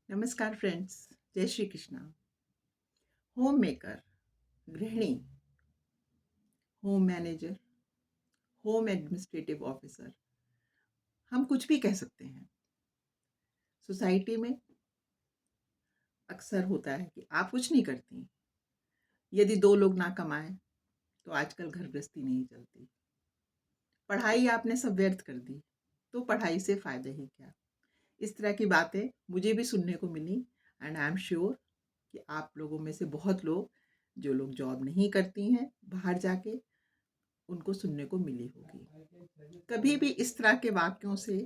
नमस्कार फ्रेंड्स। जय Shri Krishna. Home maker, गृहिणी, home manager, home administrative officer, हम कुछ भी कह सकते हैं। सोसाइटी में अक्सर होता है कि आप कुछ नहीं करती। यदि दो लोग ना कमाएं तो आजकल घर गृहस्थी नहीं चलती। पढ़ाई आपने सब व्यर्थ कर दी तो पढ़ाई से फ़ायदा ही क्या। इस तरह की बातें मुझे भी सुनने को मिली एंड आई एम श्योर कि आप लोगों में से बहुत लोग, जो लोग जॉब नहीं करती हैं बाहर जाके, उनको सुनने को मिली होगी। कभी भी इस तरह के वाक्यों से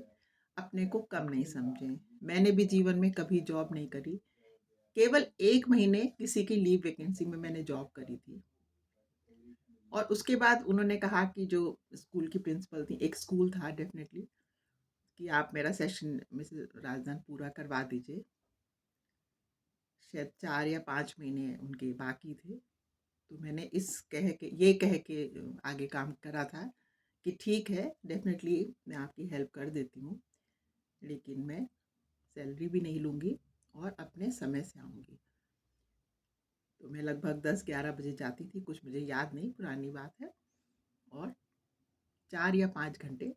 अपने को कम नहीं समझें। मैंने भी जीवन में कभी जॉब नहीं करी। केवल 1 महीने किसी की लीव वैकेंसी में मैंने जॉब करी थी और उसके बाद उन्होंने कहा कि जो स्कूल की प्रिंसिपल थी, एक स्कूल था डेफिनेटली, कि आप मेरा सेशन मिसेस राजदान पूरा करवा दीजिए। शायद 4 या 5 महीने उनके बाकी थे। तो मैंने ये कह के आगे काम करा था कि ठीक है, डेफिनेटली मैं आपकी हेल्प कर देती हूँ, लेकिन मैं सैलरी भी नहीं लूँगी और अपने समय से आऊँगी। तो मैं लगभग 10-11 बजे जाती थी, कुछ मुझे याद नहीं, पुरानी बात है, और 4 या 5 घंटे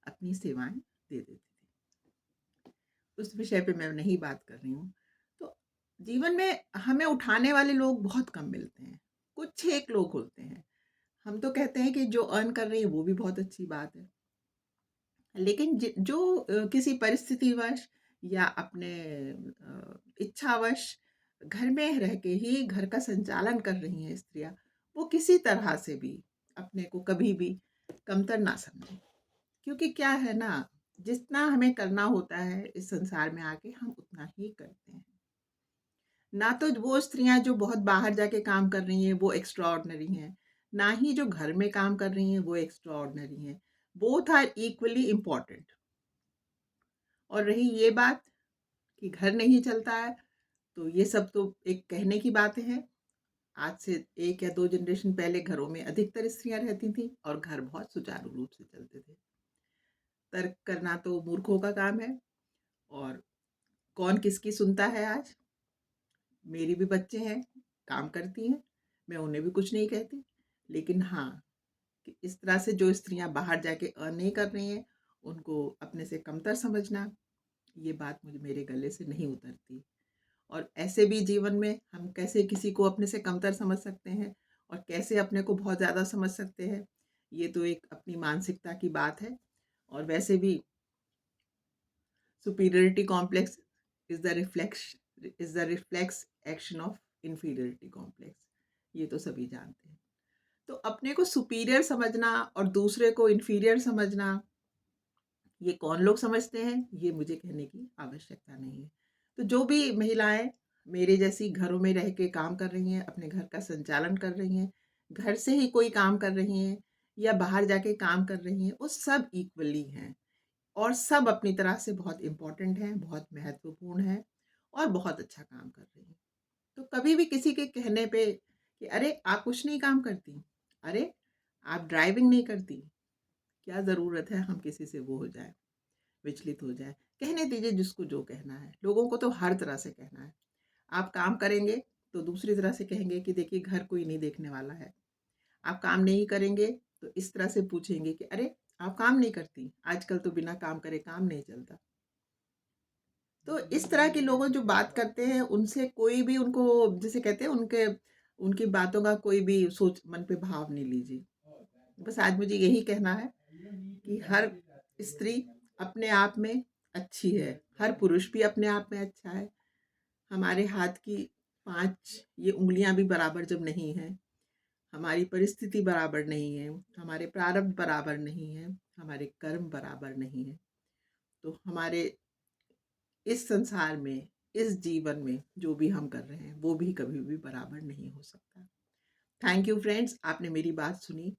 अपनी सेवाएं दे देती थी। उस विषय पे मैं नहीं बात कर रही हूँ। तो जीवन में हमें उठाने वाले लोग बहुत कम मिलते हैं, कुछ एक लोग होते हैं। हम तो कहते हैं कि जो अर्न कर रही है वो भी बहुत अच्छी बात है, लेकिन जो किसी परिस्थितिवश या अपने इच्छावश घर में रह के ही घर का संचालन कर रही हैं स्त्रियां, वो किसी तरह से भी अपने को कभी भी कमतर ना समझें। क्योंकि क्या है ना, जितना हमें करना होता है इस संसार में आके, हम उतना ही करते हैं। ना तो वो स्त्रियां जो बहुत बाहर जाके काम कर रही हैं वो एक्स्ट्रा ऑर्डिनरी हैं, ना ही जो घर में काम कर रही हैं वो एक्स्ट्रा ऑर्डिनरी हैं। Both are equally important. और रही ये बात कि घर नहीं चलता है, तो ये सब तो एक कहने की बातें हैं। आज से 1 या 2 जनरेशन पहले घरों में अधिकतर स्त्रियां रहती थीं और घर बहुत सुचारू रूप से चलते थे। तर्क करना तो मूर्खों का काम है, और कौन किसकी सुनता है आज। मेरी भी बच्चे हैं, काम करती हैं, मैं उन्हें भी कुछ नहीं कहती। लेकिन हाँ, कि इस तरह से जो स्त्रियां बाहर जाके अर्न नहीं कर रही हैं, उनको अपने से कमतर समझना, ये बात मुझे मेरे गले से नहीं उतरती। और ऐसे भी जीवन में हम कैसे किसी को अपने से कमतर समझ सकते हैं और कैसे अपने को बहुत ज़्यादा समझ सकते हैं, ये तो एक अपनी मानसिकता की बात है। और वैसे भी superiority complex is the reflex action of inferiority complex, ये तो सभी जानते हैं। तो अपने को सुपीरियर समझना और दूसरे को इन्फीरियर समझना, ये कौन लोग समझते हैं, ये मुझे कहने की आवश्यकता नहीं है। तो जो भी महिलाएं मेरे जैसी घरों में रह के काम कर रही हैं, अपने घर का संचालन कर रही हैं, घर से ही कोई काम कर रही हैं या बाहर जाके काम कर रही हैं, वो सब इक्वली हैं और सब अपनी तरह से बहुत इम्पोर्टेंट हैं, बहुत महत्वपूर्ण हैं और बहुत अच्छा काम कर रही हैं। तो कभी भी किसी के कहने पे कि अरे आप कुछ नहीं काम करती, अरे आप ड्राइविंग नहीं करती, क्या ज़रूरत है हम किसी से वो हो जाए, विचलित हो जाए। कहने दीजिए जिसको जो कहना है। लोगों को तो हर तरह से कहना है। आप काम करेंगे तो दूसरी तरह से कहेंगे कि देखिए घर कोई नहीं देखने वाला है। आप काम नहीं करेंगे तो इस तरह से पूछेंगे कि अरे आप काम नहीं करती, आजकल तो बिना काम करे काम नहीं चलता। तो इस तरह के लोग जो बात करते हैं उनसे कोई भी, उनको जैसे कहते हैं, उनके उनकी बातों का कोई भी सोच मन पे भाव नहीं लीजिए। बस आज मुझे यही कहना है कि हर स्त्री अपने आप में अच्छी है, हर पुरुष भी अपने आप में अच्छा है। हमारे हाथ की 5 ये उँगलियां भी बराबर जब नहीं हैं, हमारी परिस्थिति बराबर नहीं है, हमारे प्रारब्ध बराबर नहीं है, हमारे कर्म बराबर नहीं है, तो हमारे इस संसार में, इस जीवन में जो भी हम कर रहे हैं वो भी कभी भी बराबर नहीं हो सकता। थैंक यू फ्रेंड्स, आपने मेरी बात सुनी।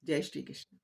जय श्री कृष्ण।